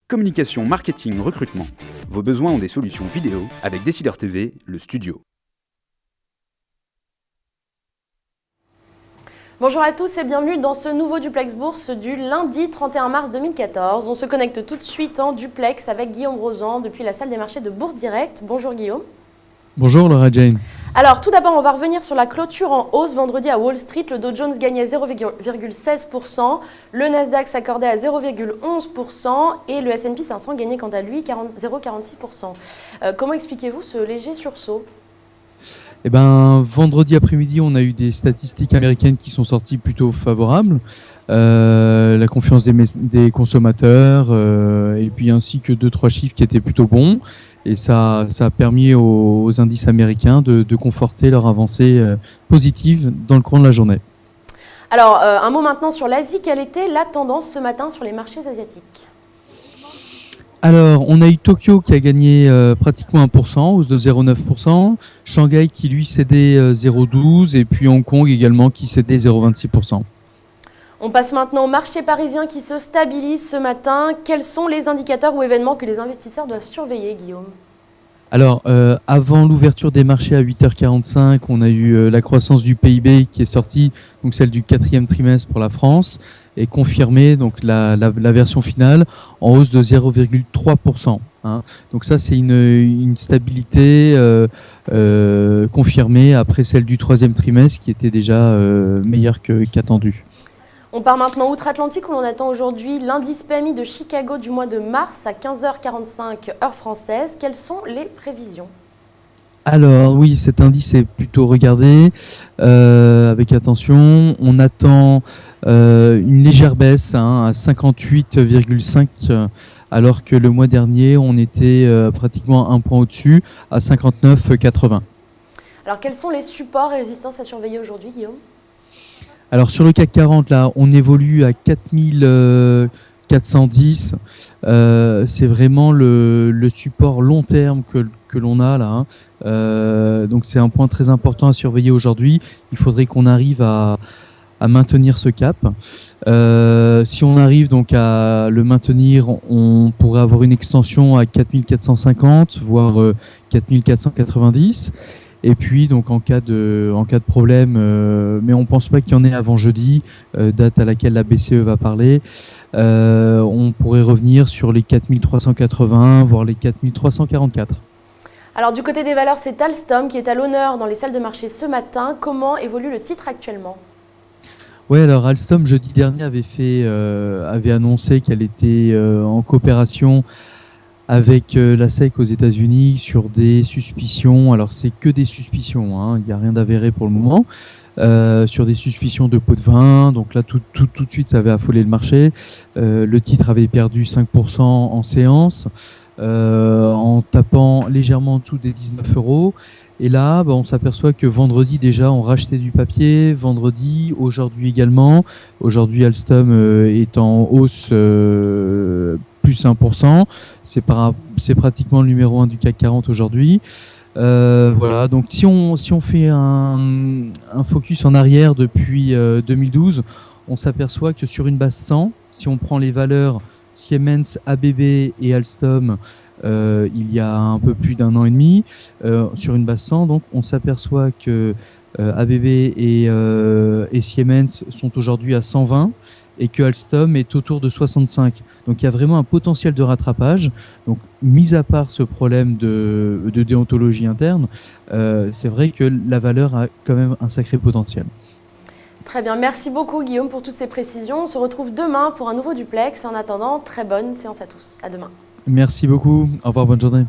Communication, marketing, recrutement. Vos besoins ont des solutions vidéo avec Décideur TV, le studio. Bonjour à tous et bienvenue dans ce nouveau Duplex Bourse du lundi 31 mars 2014. On se connecte tout de suite en duplex avec Guillaume Rozan depuis la salle des marchés de Bourse Direct. Bonjour Guillaume. Bonjour Laura Jane. Alors tout d'abord on va revenir sur la clôture en hausse vendredi à Wall Street. Le Dow Jones gagnait 0,16%, le Nasdaq s'accordait à 0,11% et le S&P 500 gagnait quant à lui 0,46%. Comment expliquez-vous ce léger sursaut ? Eh ben, vendredi après-midi, on a eu des statistiques américaines qui sont sorties plutôt favorables. La confiance des consommateurs et puis ainsi que 2-3 chiffres qui étaient plutôt bons. Et ça a permis aux indices américains de conforter leur avancée positive dans le courant de la journée. Alors, un mot maintenant sur l'Asie. Quelle était la tendance ce matin sur les marchés asiatiques ? Alors, on a eu Tokyo qui a gagné pratiquement 1%, hausse de 0,9%. Shanghai qui lui cédait 0,12% et puis Hong Kong également qui cédait 0,26%. On passe maintenant au marché parisien qui se stabilise ce matin. Quels sont les indicateurs ou événements que les investisseurs doivent surveiller, Guillaume ? Alors, avant l'ouverture des marchés à 8h45, on a eu la croissance du PIB qui est sortie, donc celle du 4e trimestre pour la France, et confirmée, donc la version finale, en hausse de 0,3%. Hein. Donc ça, c'est une stabilité confirmée après celle du 3e trimestre qui était déjà meilleure qu'attendue. On part maintenant outre-Atlantique où l'on attend aujourd'hui l'indice PMI de Chicago du mois de mars à 15h45 heure française. Quelles sont les prévisions ? Alors oui, cet indice est plutôt regardé avec attention. On attend une légère baisse à 58,5 alors que le mois dernier on était pratiquement un point au-dessus à 59,80. Alors quels sont les supports et résistances à surveiller aujourd'hui, Guillaume ? Alors sur le CAC 40, là, on évolue à 4410. C'est vraiment le support long terme que l'on a là. Donc c'est un point très important à surveiller aujourd'hui. Il faudrait qu'on arrive à maintenir ce cap. Si on arrive donc à le maintenir, on pourrait avoir une extension à 4450, voire 4490. Et puis, donc, en cas de problème, mais on ne pense pas qu'il y en ait avant jeudi, date à laquelle la BCE va parler, on pourrait revenir sur les 4380, voire les 4344. Alors, du côté des valeurs, c'est Alstom qui est à l'honneur dans les salles de marché ce matin. Comment évolue le titre actuellement ? Oui, alors Alstom, jeudi dernier, avait annoncé qu'elle était en coopération avec la SEC aux États-Unis sur des suspicions, alors c'est que des suspicions, hein, il n'y a rien d'avéré pour le moment, sur des suspicions de pots de vin, donc là tout de suite ça avait affolé le marché, le titre avait perdu 5% en séance, en tapant légèrement en dessous des 19 €, et là on s'aperçoit que vendredi déjà on rachetait du papier, vendredi, aujourd'hui également, aujourd'hui Alstom est en hausse plus 1%, c'est pratiquement le numéro 1 du CAC 40 aujourd'hui. Voilà, donc si on fait un focus en arrière depuis 2012, on s'aperçoit que sur une base 100, si on prend les valeurs Siemens, ABB et Alstom, il y a un peu plus d'un an et demi, sur une base 100, donc on s'aperçoit que ABB et Siemens sont aujourd'hui à 120, et que Alstom est autour de 65. Donc il y a vraiment un potentiel de rattrapage. Donc mis à part ce problème de déontologie interne, c'est vrai que la valeur a quand même un sacré potentiel. Très bien, merci beaucoup Guillaume pour toutes ces précisions. On se retrouve demain pour un nouveau duplex. En attendant, très bonne séance à tous. À demain. Merci beaucoup. Au revoir, bonne journée.